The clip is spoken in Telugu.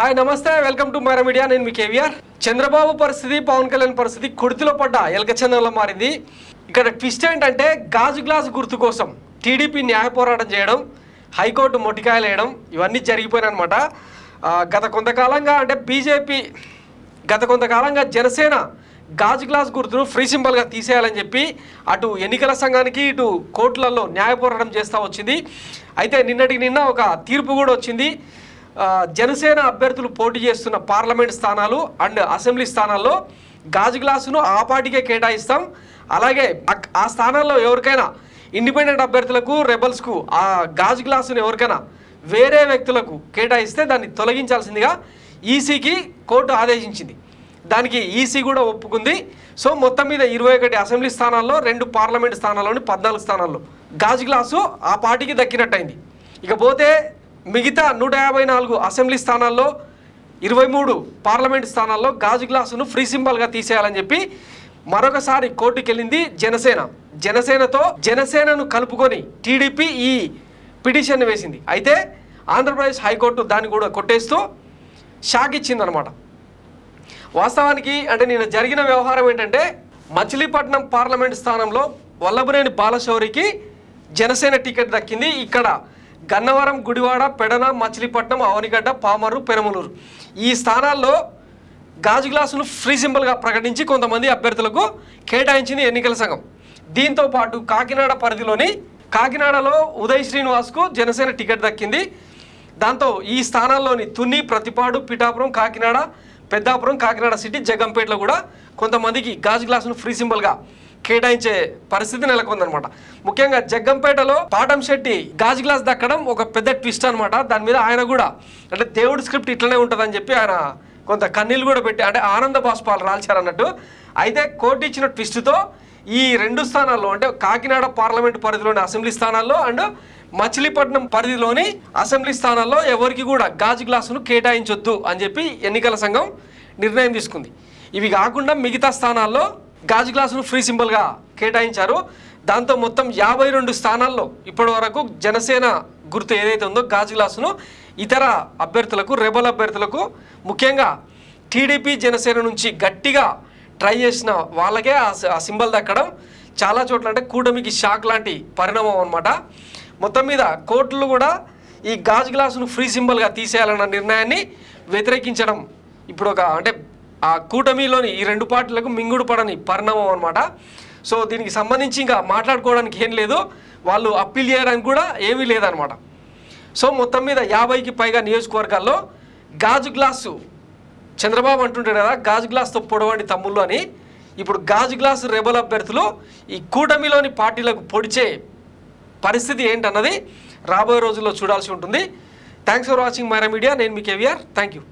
హాయ్ నమస్తే వెల్కమ్ టు మైరా మీడియా నేను మీ కేవీఆర్ చంద్రబాబు పరిస్థితి పవన్ కళ్యాణ్ పరిస్థితి కుడితిలో పడ్డ ఎలకచందంలో మారింది ఇక్కడ ట్విస్ట్ ఏంటంటే గాజు గ్లాస్ గుర్తు కోసం టీడీపీ న్యాయ పోరాటం చేయడం హైకోర్టు మొట్టికాయలు వేయడం ఇవన్నీ జరిగిపోయినాయన్నమాట గత కొంతకాలంగా అంటే బీజేపీ గత కొంతకాలంగా జనసేన గాజు గ్లాస్ గుర్తును ఫ్రీ సింబల్గా తీసేయాలని చెప్పి అటు ఎన్నికల సంఘానికి ఇటు కోర్టులలో న్యాయ పోరాటం చేస్తూ వచ్చింది అయితే నిన్నటికి నిన్న ఒక తీర్పు కూడా వచ్చింది జనసేన అభ్యర్థులు పోటీ చేస్తున్న పార్లమెంట్ స్థానాలు అండ్ అసెంబ్లీ స్థానాల్లో గాజు గ్లాసును ఆ పార్టీకే కేటాయిస్తాం అలాగే ఆ స్థానాల్లో ఎవరికైనా ఇండిపెండెంట్ అభ్యర్థులకు రెబల్స్కు ఆ గాజు గ్లాసును ఎవరికైనా వేరే వ్యక్తులకు కేటాయిస్తే దాన్ని తొలగించాల్సిందిగా ఈసీకి కోర్టు ఆదేశించింది దానికి ఈసీ కూడా ఒప్పుకుంది సో మొత్తం మీద 21 అసెంబ్లీ స్థానాల్లో 2 పార్లమెంట్ స్థానాల్లోని 14 స్థానాల్లో గాజు గ్లాసు ఆ పార్టీకి దక్కినట్టయింది ఇకపోతే మిగతా 154 అసెంబ్లీ స్థానాల్లో 23 పార్లమెంట్ స్థానాల్లో గాజు గ్లాసును ఫ్రీ సింబల్గా తీసేయాలని చెప్పి మరొకసారి కోర్టుకు వెళ్ళింది జనసేనను కలుపుకొని టీడీపీ ఈ పిటిషన్ వేసింది అయితే ఆంధ్రప్రదేశ్ హైకోర్టు దాన్ని కూడా కొట్టేస్తూ షాక్ ఇచ్చిందనమాట వాస్తవానికి అంటే నిన్న జరిగిన వ్యవహారం ఏంటంటే మచిలీపట్నం పార్లమెంట్ స్థానంలో వల్లభనేని బాలశౌరికి జనసేన టికెట్ దక్కింది ఇక్కడ గన్నవరం గుడివాడ పెడన మచిలీపట్నం అవనిగడ్డ పామరు పెరమలూరు ఈ స్థానాల్లో గాజు గ్లాసును ఫ్రీ సింబల్గా ప్రకటించి కొంతమంది అభ్యర్థులకు కేటాయించింది ఎన్నికల సంఘం దీంతో పాటు కాకినాడలో ఉదయ్ శ్రీనివాస్కు జనసేన టికెట్ దక్కింది దాంతో ఈ స్థానాల్లోని తుని ప్రతిపాడు పిఠాపురం కాకినాడ పెద్దాపురం కాకినాడ సిటీ జగంపేటలో కూడా కొంతమందికి గాజు గ్లాసును ఫ్రీ సింబల్గా కేటాయించే పరిస్థితి నెలకొందనమాట ముఖ్యంగా జగ్గంపేటలో పాటం శెట్టి గాజు గ్లాస్ దక్కడం ఒక పెద్ద ట్విస్ట్ అనమాట దాని మీద ఆయన కూడా అంటే దేవుడి స్క్రిప్ట్ ఇట్లనే ఉంటుందని చెప్పి ఆయన కొంత కన్నీళ్ళు కూడా పెట్టి అంటే ఆనంద బాష్పాలు రాల్చారన్నట్టు అయితే కోర్టు ఇచ్చిన ట్విస్ట్తో ఈ 2 స్థానాల్లో అంటే కాకినాడ పార్లమెంట్ పరిధిలోని అసెంబ్లీ స్థానాల్లో అండ్ మచిలీపట్నం పరిధిలోని అసెంబ్లీ స్థానాల్లో ఎవరికి కూడా గాజు గ్లాసును కేటాయించొద్దు అని చెప్పి ఎన్నికల సంఘం నిర్ణయం తీసుకుంది ఇవి కాకుండా మిగతా స్థానాల్లో గాజు గ్లాసును ఫ్రీ సింబల్గా కేటాయించారు దాంతో మొత్తం 52 స్థానాల్లో ఇప్పటి వరకు జనసేన గుర్తు ఏదైతే ఉందో గాజు గ్లాసును ఇతర అభ్యర్థులకు రెబల్ అభ్యర్థులకు ముఖ్యంగా టీడీపీ జనసేన నుంచి గట్టిగా ట్రై చేసిన వాళ్ళకే ఆ సింబల్ దక్కడం చాలా చోట్ల అంటే కూటమికి షాక్ లాంటి పరిణామం అనమాట మొత్తం మీద కోర్టులు కూడా ఈ గాజు గ్లాసును ఫ్రీ సింబల్గా తీసేయాలన్న నిర్ణయాన్ని వ్యతిరేకించడం ఇప్పుడు అంటే ఆ కూటమిలోని ఈ 2 పార్టీలకు మింగుడు పడని పరిణామం అనమాట సో దీనికి సంబంధించి ఇంకా మాట్లాడుకోవడానికి ఏం లేదు వాళ్ళు అప్పీల్ చేయడానికి కూడా ఏమీ లేదనమాట సో మొత్తం మీద 50కి పైగా నియోజకవర్గాల్లో గాజు గ్లాసు చంద్రబాబు అంటుంటాడు కదా గాజు గ్లాస్తో పొడవండి తమ్ముళ్ళు అని ఇప్పుడు గాజు గ్లాసు రెబల్ అభ్యర్థులు ఈ కూటమిలోని పార్టీలకు పొడిచే పరిస్థితి ఏంటన్నది రాబోయే రోజుల్లో చూడాల్సి ఉంటుంది thanks for watching Myra Media నేను మీ కేవీఆర్ థ్యాంక్ యూ